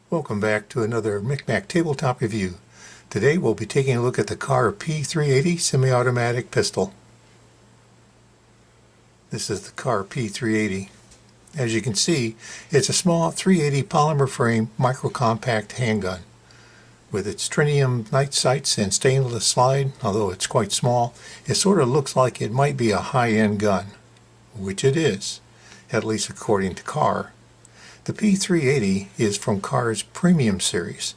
Welcome back to another Micmac tabletop review. Today we'll be taking a look at the Kahr P380 semi-automatic pistol. This is the Kahr P380. As you can see, it's a small 380 polymer frame micro-compact handgun. With its tritium night sights and stainless slide, although it's quite small, it sort of looks like it might be a high-end gun, which it is, at least according to Kahr. The P380 is from Kahr's premium series.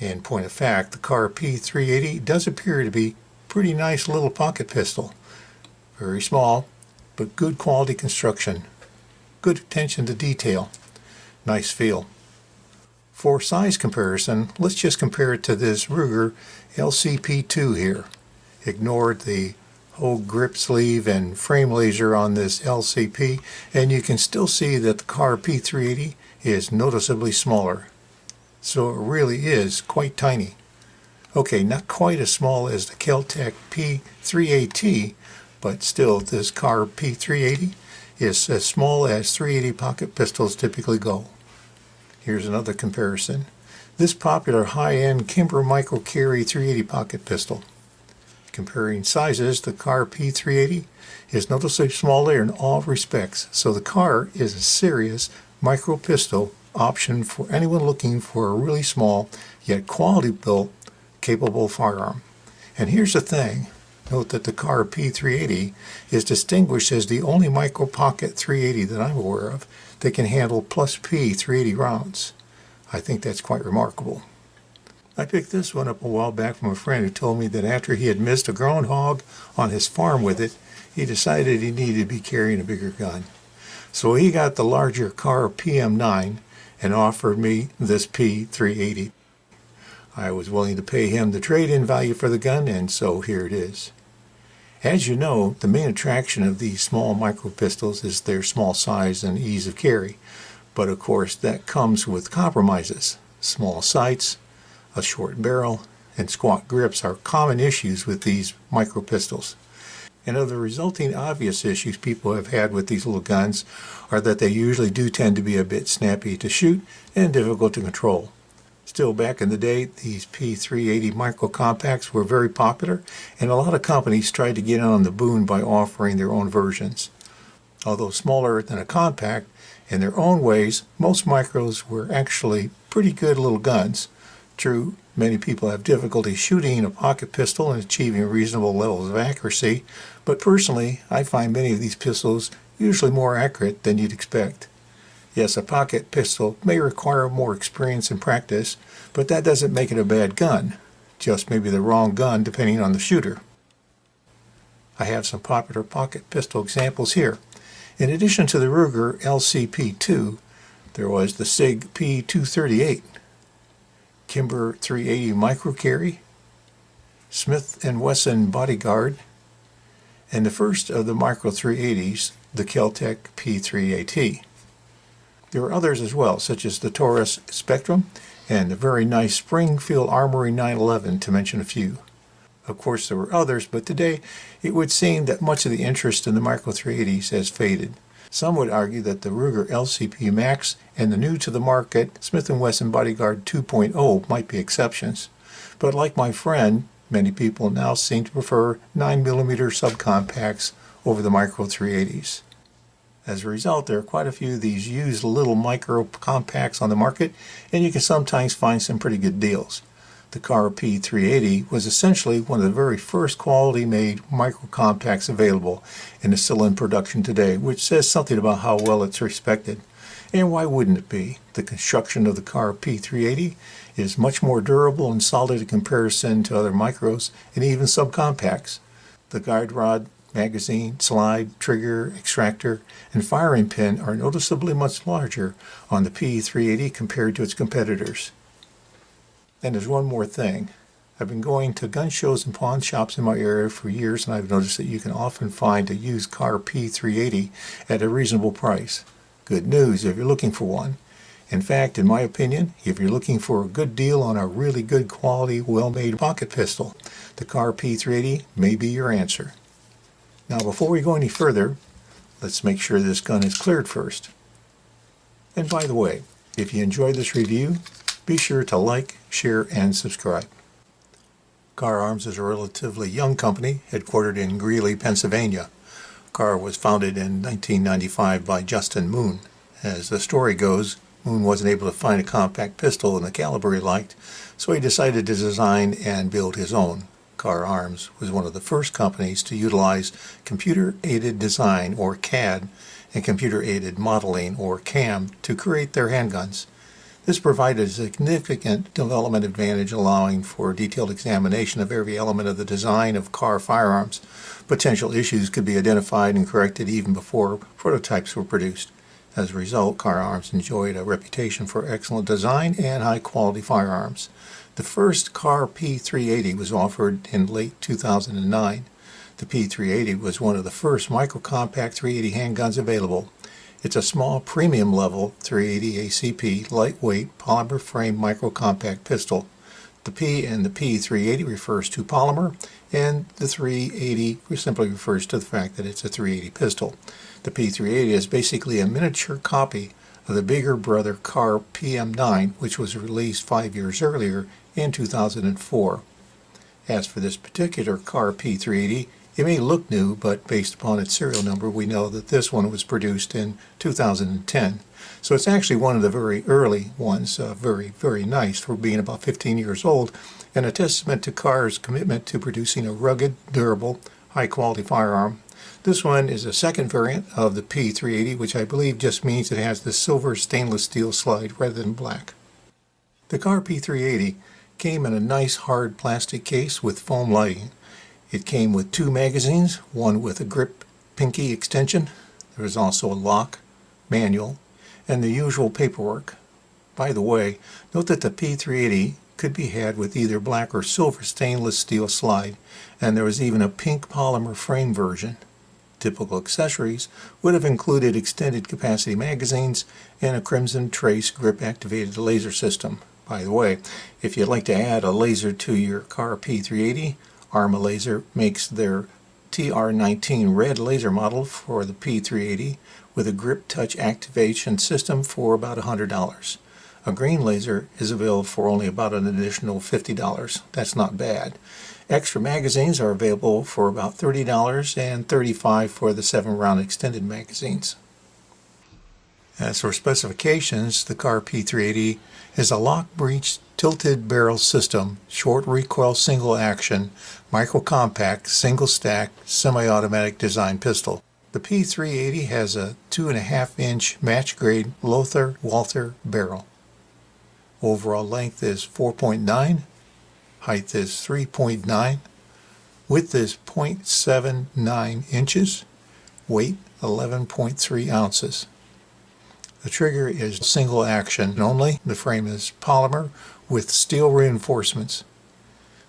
In point of fact, the Kahr P380 does appear to be a pretty nice little pocket pistol. Very small, but good quality construction. Good attention to detail. Nice feel. For size comparison, let's just compare it to this Ruger LCP2 here. Ignored the whole grip sleeve and frame laser on this LCP, and you can still see that the Kahr P380 is noticeably smaller. So it really is quite tiny. Okay, not quite as small as the Kel-Tec P380, but still this Kahr P380 is as small as 380 pocket pistols typically go. Here's another comparison. This popular high-end Kimber Micro Carry 380 pocket pistol. Comparing sizes, the Kahr P380 is noticeably smaller in all respects, so the Kahr is a serious micro pistol option for anyone looking for a really small yet quality built capable firearm. And here's the thing, note that the Kahr P380 is distinguished as the only micro pocket 380 that I'm aware of that can handle plus P 380 rounds. I think that's quite remarkable. I picked this one up a while back from a friend who told me that after he had missed a groundhog on his farm with it, he decided he needed to be carrying a bigger gun. So he got the larger Kahr PM9 and offered me this P380. I was willing to pay him the trade-in value for the gun, and so here it is. As you know, the main attraction of these small micro pistols is their small size and ease of carry. But of course that comes with compromises. Small sights, a short barrel, and squat grips are common issues with these micro pistols. And of the resulting obvious issues people have had with these little guns are that they usually do tend to be a bit snappy to shoot and difficult to control. Still, back in the day, these P380 micro compacts were very popular, and a lot of companies tried to get in on the boom by offering their own versions. Although smaller than a compact, in their own ways, most micros were actually pretty good little guns. True, many people have difficulty shooting a pocket pistol and achieving reasonable levels of accuracy, but personally, I find many of these pistols usually more accurate than you'd expect. Yes, a pocket pistol may require more experience and practice, but that doesn't make it a bad gun. Just maybe the wrong gun depending on the shooter. I have some popular pocket pistol examples here. In addition to the Ruger LCP2, there was the SIG P238, Kimber 380 Micro Carry, Smith & Wesson Bodyguard, and the first of the Micro 380s, the Kel-Tec P380. There were others as well, such as the Taurus Spectrum and the very nice Springfield Armory 911, to mention a few. Of course there were others, but today it would seem that much of the interest in the Micro 380s has faded. Some would argue that the Ruger LCP Max and the new-to-the-market Smith & Wesson Bodyguard 2.0 might be exceptions. But like my friend, many people now seem to prefer 9mm subcompacts over the Micro 380s. As a result, there are quite a few of these used little micro compacts on the market, and you can sometimes find some pretty good deals. The Kahr P380 was essentially one of the very first quality-made micro compacts available and is still in production today, which says something about how well it's respected. And why wouldn't it be? The construction of the Kahr P380 is much more durable and solid in comparison to other micros and even subcompacts. The guide rod, magazine, slide, trigger, extractor, and firing pin are noticeably much larger on the P380 compared to its competitors. And there's one more thing. I've been going to gun shows and pawn shops in my area for years, and I've noticed that you can often find a used Kahr P380 at a reasonable price. Good news if you're looking for one. In fact, in my opinion, if you're looking for a good deal on a really good quality, well-made pocket pistol, the Kahr P380 may be your answer. Now, before we go any further, let's make sure this gun is cleared first. And by the way, If you enjoyed this review, be sure to like, share, and subscribe. Kahr Arms is a relatively young company headquartered in Greeley, Pennsylvania. Kahr was founded in 1995 by Justin Moon. As the story goes, Moon wasn't able to find a compact pistol in the caliber he liked, so he decided to design and build his own. Kahr Arms was one of the first companies to utilize computer-aided design, or CAD, and computer-aided modeling, or CAM, to create their handguns. This provided a significant development advantage, allowing for detailed examination of every element of the design of Kahr firearms. Potential issues could be identified and corrected even before prototypes were produced. As a result, Kahr Arms enjoyed a reputation for excellent design and high-quality firearms. The first Kahr P380 was offered in late 2009. The P380 was one of the first micro-compact 380 handguns available. It's a small premium-level 380 ACP lightweight polymer frame micro-compact pistol. The P in the P380 refers to polymer, and the 380 simply refers to the fact that it's a 380 pistol. The P380 is basically a miniature copy of the bigger brother Kahr PM9, which was released 5 years earlier in 2004. As for this particular Kahr P380, it may look new, but based upon its serial number, we know that this one was produced in 2010. So it's actually one of the very early ones, very nice for being about 15 years old, and a testament to Kahr's commitment to producing a rugged, durable, high-quality firearm. This one is a second variant of the P380, which I believe just means it has the silver stainless steel slide rather than black. The Kahr P380 came in a nice hard plastic case with foam lighting. It came with 2 magazines, one with a grip pinky extension. There was also a lock, manual, and the usual paperwork. By the way, note that the P380 could be had with either black or silver stainless steel slide, and there was even a pink polymer frame version. Typical accessories would have included extended capacity magazines and a crimson trace grip activated laser system. By the way, if you'd like to add a laser to your Kahr P380, Arma Laser makes their TR19 red laser model for the P380 with a grip touch activation system for about $100. A green laser is available for only about an additional $50. That's not bad. Extra magazines are available for about $30 and $35 for the 7-round extended magazines. As for specifications, the Kahr P380 is a locked-breech tilted barrel system, short recoil single action, micro-compact, single stack, semi-automatic design pistol. The P380 has a 2.5-inch match-grade Lothar Walther barrel. Overall length is 4.9, height is 3.9, width is 0.79 inches, weight 11.3 ounces. The trigger is single action only. The frame is polymer with steel reinforcements.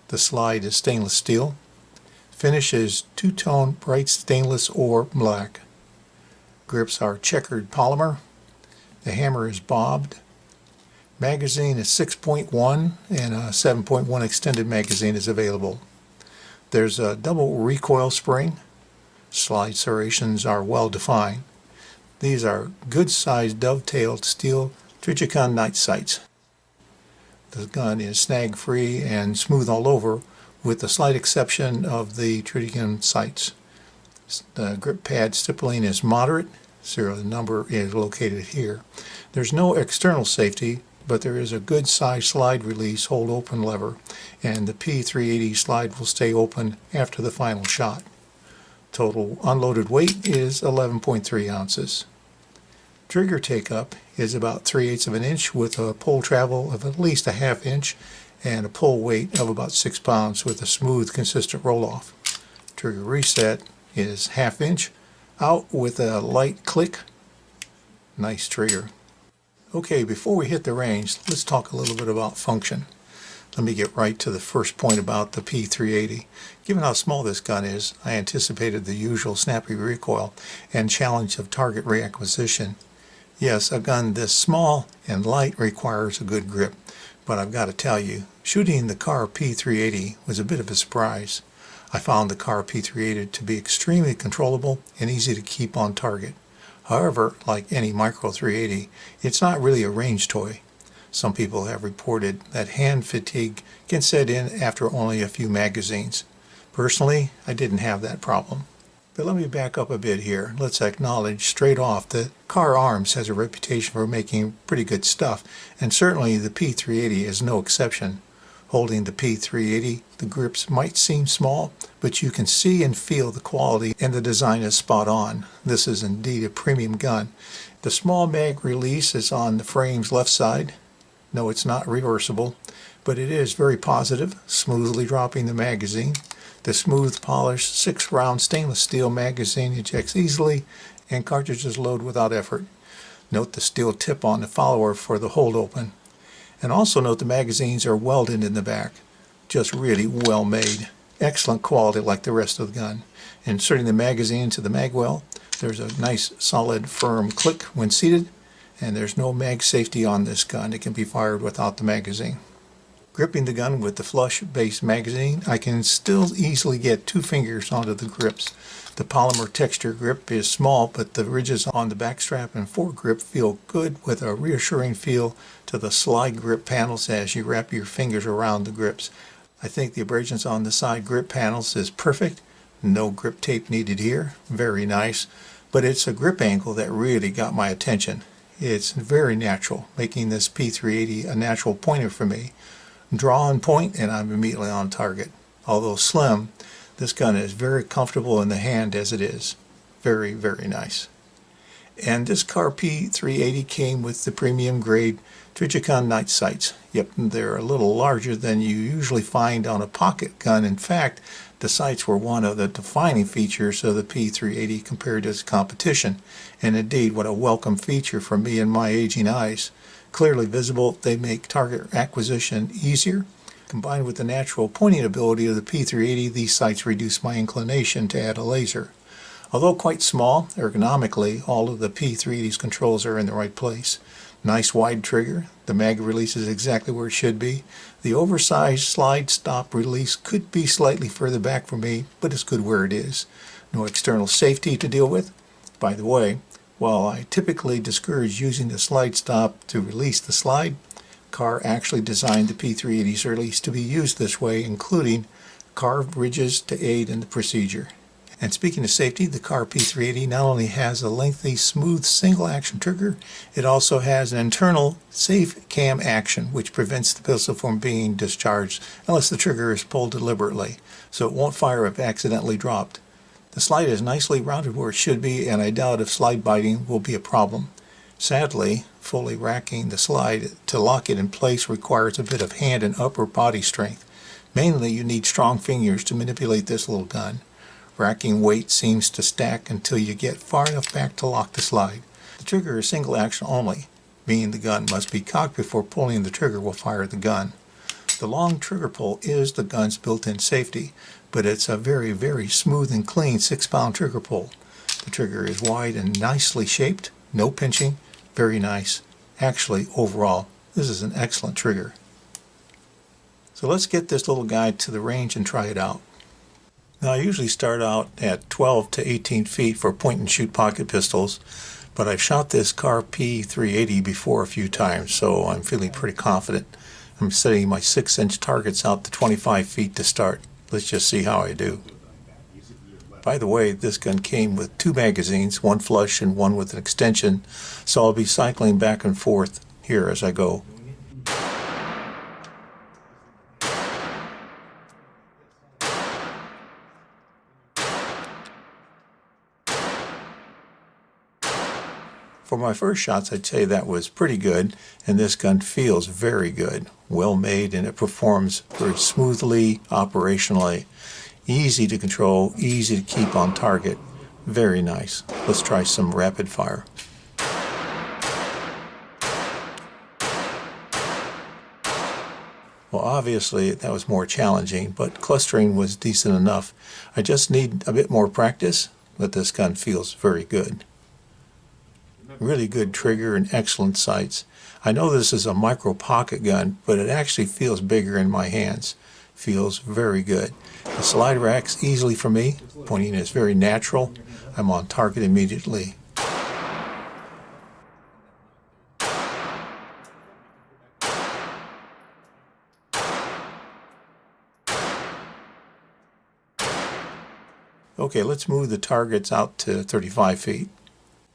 The slide is stainless steel. Finish is two-tone bright stainless or black. Grips are checkered polymer. The hammer is bobbed. Magazine is 6.1 and a 7.1 extended magazine is available. There's a double recoil spring. Slide serrations are well defined. These are good-sized dovetailed steel Tritium night sights. The gun is snag-free and smooth all over, with the slight exception of the tritium sights. The grip pad stippling is moderate. Serial number is located here. There's no external safety, but there is a good-sized slide release hold open lever, and the P380 slide will stay open after the final shot. Total unloaded weight is 11.3 ounces. Trigger take-up is about 3/8 of an inch with a pull travel of at least a 1/2 inch and a pull weight of about 6 pounds with a smooth, consistent roll-off. Trigger reset is 1/2 inch out with a light click. Nice trigger. Okay, before we hit the range, let's talk a little bit about function. Let me get right to the first point about the P380. Given how small this gun is, I anticipated the usual snappy recoil and challenge of target reacquisition. Yes, a gun this small and light requires a good grip, but I've got to tell you, shooting the Kahr P380 was a bit of a surprise. I found the Kahr P380 to be extremely controllable and easy to keep on target. However, like any Micro 380, it's not really a range toy. Some people have reported that hand fatigue can set in after only a few magazines. Personally, I didn't have that problem. But let me back up a bit here. Let's acknowledge straight off that Kahr Arms has a reputation for making pretty good stuff, and certainly the P380 is no exception. Holding the P380, the grips might seem small, but you can see and feel the quality, and the design is spot on. This is indeed a premium gun. The small mag release is on the frame's left side. No, it's not reversible, but it is very positive, smoothly dropping the magazine. The smooth, polished 6-round stainless steel magazine ejects easily, and cartridges load without effort. Note the steel tip on the follower for the hold open. And also note the magazines are welded in the back. Just really well made. Excellent quality like the rest of the gun. Inserting the magazine into the mag well, there's a nice solid firm click when seated, and there's no mag safety on this gun. It can be fired without the magazine. Gripping the gun with the flush base magazine, I can still easily get 2 fingers onto the grips. The polymer texture grip is small, but the ridges on the back strap and foregrip feel good, with a reassuring feel to the slide grip panels as you wrap your fingers around the grips. I think the abrasions on the side grip panels is perfect. No grip tape needed here. Very nice. But it's a grip angle that really got my attention. It's very natural, making this P380 a natural pointer for me. Draw and point, and I'm immediately on target. Although slim, this gun is very comfortable in the hand as it is. Very, very nice. And this Kahr P380 came with the premium grade Tritium night sights. Yep, they're a little larger than you usually find on a pocket gun. In fact, the sights were one of the defining features of the P380 compared to its competition. And indeed, what a welcome feature for me and my aging eyes. Clearly visible, they make target acquisition easier. Combined with the natural pointing ability of the P380, these sights reduce my inclination to add a laser. Although quite small, ergonomically, all of the P380's controls are in the right place. Nice wide trigger, the mag release is exactly where it should be. The oversized slide stop release could be slightly further back for me, but it's good where it is. No external safety to deal with. By the way, while I typically discourage using the slide stop to release the slide, Kahr actually designed the P380's release to be used this way, including carved ridges to aid in the procedure. And speaking of safety, the Kahr P380 not only has a lengthy, smooth single-action trigger, it also has an internal safe cam action, which prevents the pistol from being discharged unless the trigger is pulled deliberately, so it won't fire if accidentally dropped. The slide is nicely rounded where it should be, and I doubt if slide biting will be a problem. Sadly, fully racking the slide to lock it in place requires a bit of hand and upper body strength. Mainly, you need strong fingers to manipulate this little gun. Racking weight seems to stack until you get far enough back to lock the slide. The trigger is single action only, meaning the gun must be cocked before pulling the trigger will fire the gun. The long trigger pull is the gun's built-in safety, but it's a very, very smooth and clean 6-pound trigger pull. The trigger is wide and nicely shaped, no pinching, very nice. Actually, overall, this is an excellent trigger. So let's get this little guy to the range and try it out. Now I usually start out at 12 to 18 feet for point and shoot pocket pistols, but I've shot this Kahr P380 before a few times, so I'm feeling pretty confident. I'm setting my 6-inch targets out to 25 feet to start. Let's just see how I do. By the way, this gun came with 2 magazines, one flush and one with an extension, so I'll be cycling back and forth here as I go. For my first shots, I'd say that was pretty good, and this gun feels very good. Well made, and it performs very smoothly, operationally. Easy to control, easy to keep on target. Very nice. Let's try some rapid fire. Well, obviously that was more challenging, but clustering was decent enough. I just need a bit more practice, but this gun feels very good. Really good trigger and excellent sights. I know this is a micro pocket gun, but it actually feels bigger in my hands. Feels very good. The slide racks easily for me. Pointing is very natural. I'm on target immediately. Okay, let's move the targets out to 35 feet.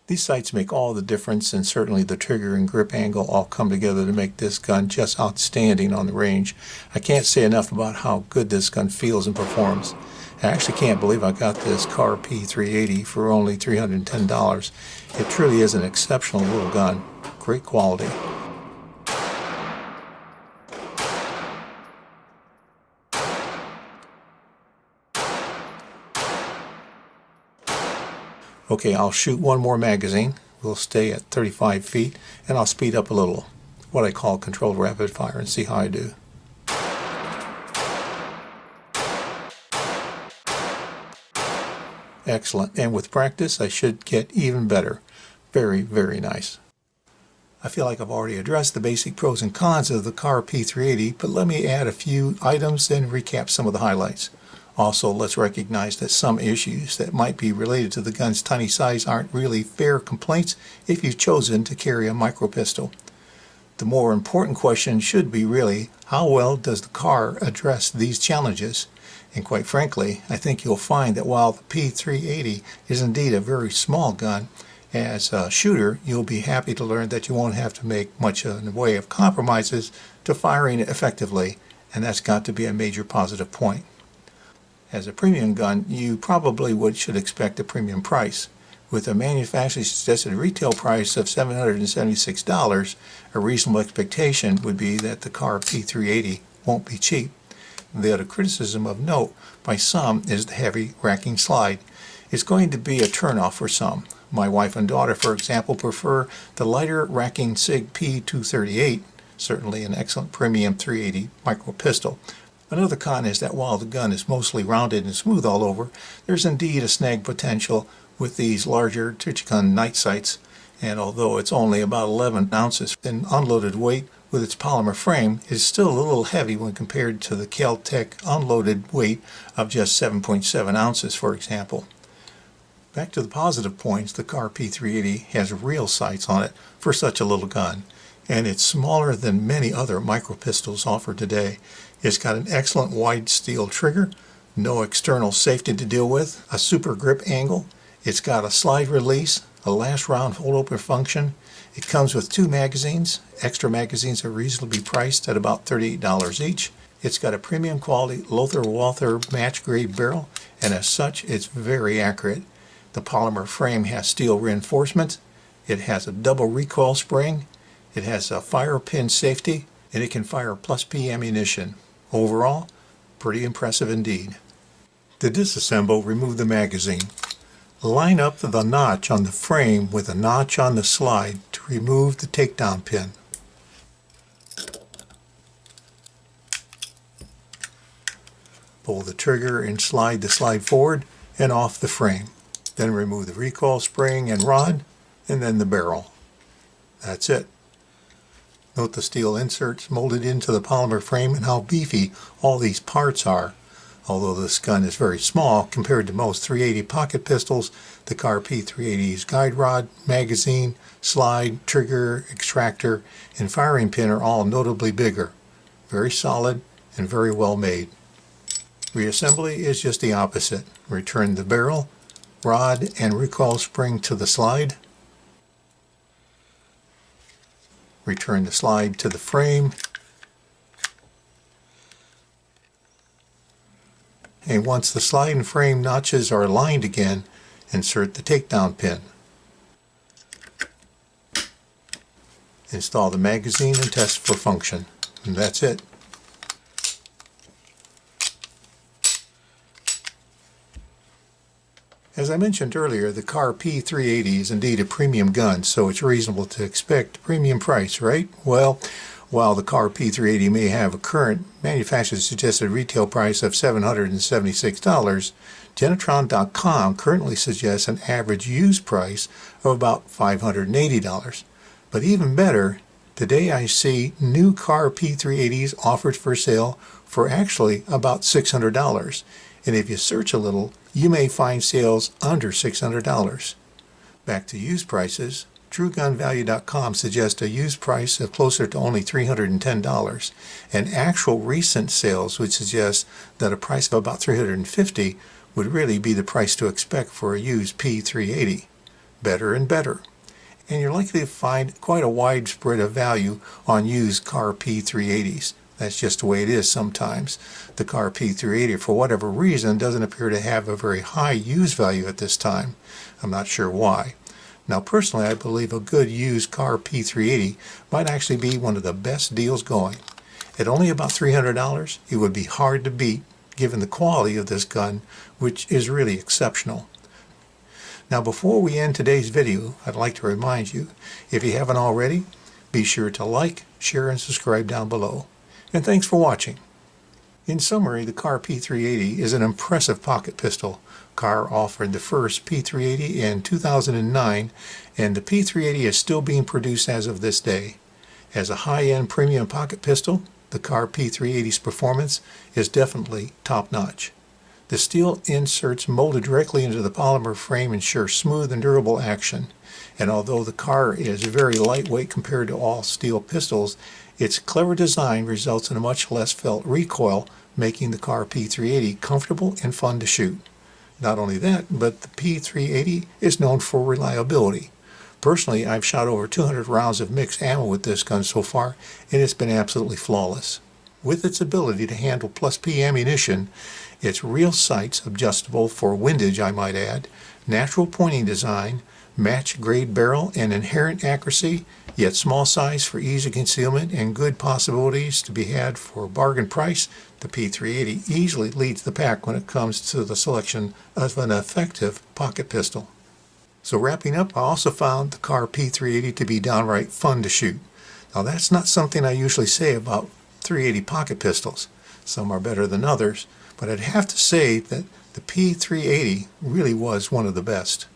These sights make all the difference, and certainly the trigger and grip angle all come together to make this gun just outstanding on the range. I can't say enough about how good this gun feels and performs. I actually can't believe I got this Kahr P380 for only $310. It truly is an exceptional little gun. Great quality. Okay, I'll shoot one more magazine. We'll stay at 35 feet, and I'll speed up a little, what I call controlled rapid fire, and see how I do. Excellent, and with practice I should get even better. Very, very nice. I feel like I've already addressed the basic pros and cons of the Kahr P380, but let me add a few items and recap some of the highlights. Also, let's recognize that some issues that might be related to the gun's tiny size aren't really fair complaints if you've chosen to carry a micro pistol. The more important question should be really, how well does the Kahr address these challenges? And quite frankly, I think you'll find that while the P380 is indeed a very small gun, as a shooter, you'll be happy to learn that you won't have to make much in the way of compromises to firing it effectively, and that's got to be a major positive point. As a premium gun, you probably should expect a premium price. With a manufacturer's suggested retail price of $776, a reasonable expectation would be that the Kahr P380 won't be cheap. The other criticism of note by some is the heavy racking slide. It's going to be a turnoff for some. My wife and daughter, for example, prefer the lighter racking SIG P238, certainly an excellent premium 380 micro pistol. Another con is that while the gun is mostly rounded and smooth all over, there's indeed a snag potential with these larger tritium night sights, and although it's only about 11 ounces in unloaded weight with its polymer frame, it's still a little heavy when compared to the Kel-Tec unloaded weight of just 7.7 ounces, for example. Back to the positive points, the Kahr P380 has real sights on it for such a little gun, and it's smaller than many other micro pistols offered today. It's got an excellent wide steel trigger, no external safety to deal with, a super grip angle. It's got a slide release, a last round hold open function. It comes with 2 magazines. Extra magazines are reasonably priced at about $38 each. It's got a premium quality Lothar Walther match grade barrel, and as such it's very accurate. The polymer frame has steel reinforcement. It has a double recoil spring. It has a fire pin safety, and it can fire +P ammunition. Overall, pretty impressive indeed. To disassemble, remove the magazine. Line up the notch on the frame with a notch on the slide to remove the takedown pin. Pull the trigger and slide the slide forward and off the frame. Then remove the recoil spring and rod, and then the barrel. That's it. Note the steel inserts molded into the polymer frame and how beefy all these parts are. Although this gun is very small compared to most 380 pocket pistols, the Kahr P380's guide rod, magazine, slide, trigger, extractor, and firing pin are all notably bigger. Very solid and very well made. Reassembly is just the opposite. Return the barrel, rod, and recoil spring to the slide. Return the slide to the frame, and once the slide and frame notches are aligned again, insert the takedown pin. Install the magazine and test for function, and that's it. As I mentioned earlier, the Kahr P380 is indeed a premium gun, so it's reasonable to expect a premium price, right? Well, while the Kahr P380 may have a current manufacturer's suggested retail price of $776, Genetron.com currently suggests an average used price of about $580. But even better, today I see new Kahr P380s offered for sale for actually about $600. And if you search a little, you may find sales under $600. Back to used prices, TrueGunValue.com suggests a used price of closer to only $310, and actual recent sales would suggest that a price of about $350 would really be the price to expect for a used P380. Better and better. And you're likely to find quite a wide spread of value on used Kahr P380s. That's just the way it is sometimes. The Kahr P380, for whatever reason, doesn't appear to have a very high used value at this time. I'm not sure why. Now personally, I believe a good used Kahr P380 might actually be one of the best deals going. At only about $300, it would be hard to beat given the quality of this gun, which is really exceptional. Now before we end today's video, I'd like to remind you, if you haven't already, be sure to like, share, and subscribe down below. And thanks for watching. In summary, the Kahr P380 is an impressive pocket pistol. Kahr offered the first P380 in 2009, and the P380 is still being produced as of this day. As a high-end premium pocket pistol, the Kahr P380's performance is definitely top-notch. The steel inserts molded directly into the polymer frame ensure smooth and durable action. And although the Kahr is very lightweight compared to all steel pistols, its clever design results in a much less felt recoil, making the Kahr P380 comfortable and fun to shoot. Not only that, but the P380 is known for reliability. Personally, I've shot over 200 rounds of mixed ammo with this gun so far, and it's been absolutely flawless. With its ability to handle +P ammunition, its real sights adjustable for windage, I might add, natural pointing design, match grade barrel, and inherent accuracy, yet small size for ease of concealment and good possibilities to be had for a bargain price, the P380 easily leads the pack when it comes to the selection of an effective pocket pistol. So wrapping up, I also found the Kahr P380 to be downright fun to shoot. Now that's not something I usually say about 380 pocket pistols. Some are better than others, but I'd have to say that the P380 really was one of the best.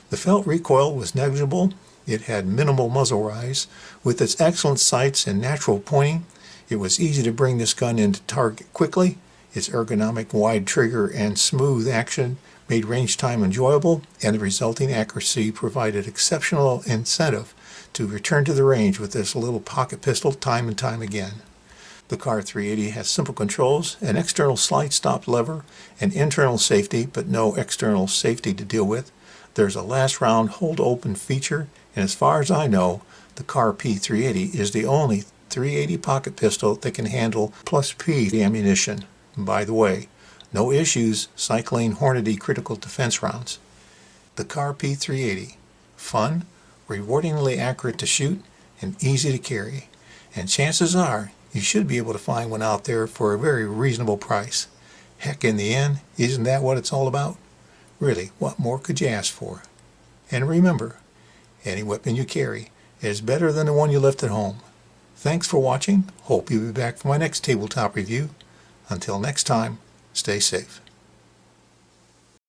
The felt recoil was negligible. It had minimal muzzle rise. With its excellent sights and natural pointing, it was easy to bring this gun into target quickly. Its ergonomic wide trigger and smooth action made range time enjoyable, and the resulting accuracy provided exceptional incentive to return to the range with this little pocket pistol time and time again. The Kahr 380 has simple controls, an external slide stop lever, and internal safety, but no external safety to deal with. There's a last round hold open feature, and as far as I know, the Kahr P380 is the only 380 pocket pistol that can handle +P ammunition. And by the way, no issues cycling Hornady critical defense rounds. The Kahr P380, fun, rewardingly accurate to shoot, and easy to carry. And chances are, you should be able to find one out there for a very reasonable price. Heck, in the end, isn't that what it's all about? Really, what more could you ask for? And remember, any weapon you carry is better than the one you left at home. Thanks for watching. Hope you'll be back for my next tabletop review. Until next time, stay safe.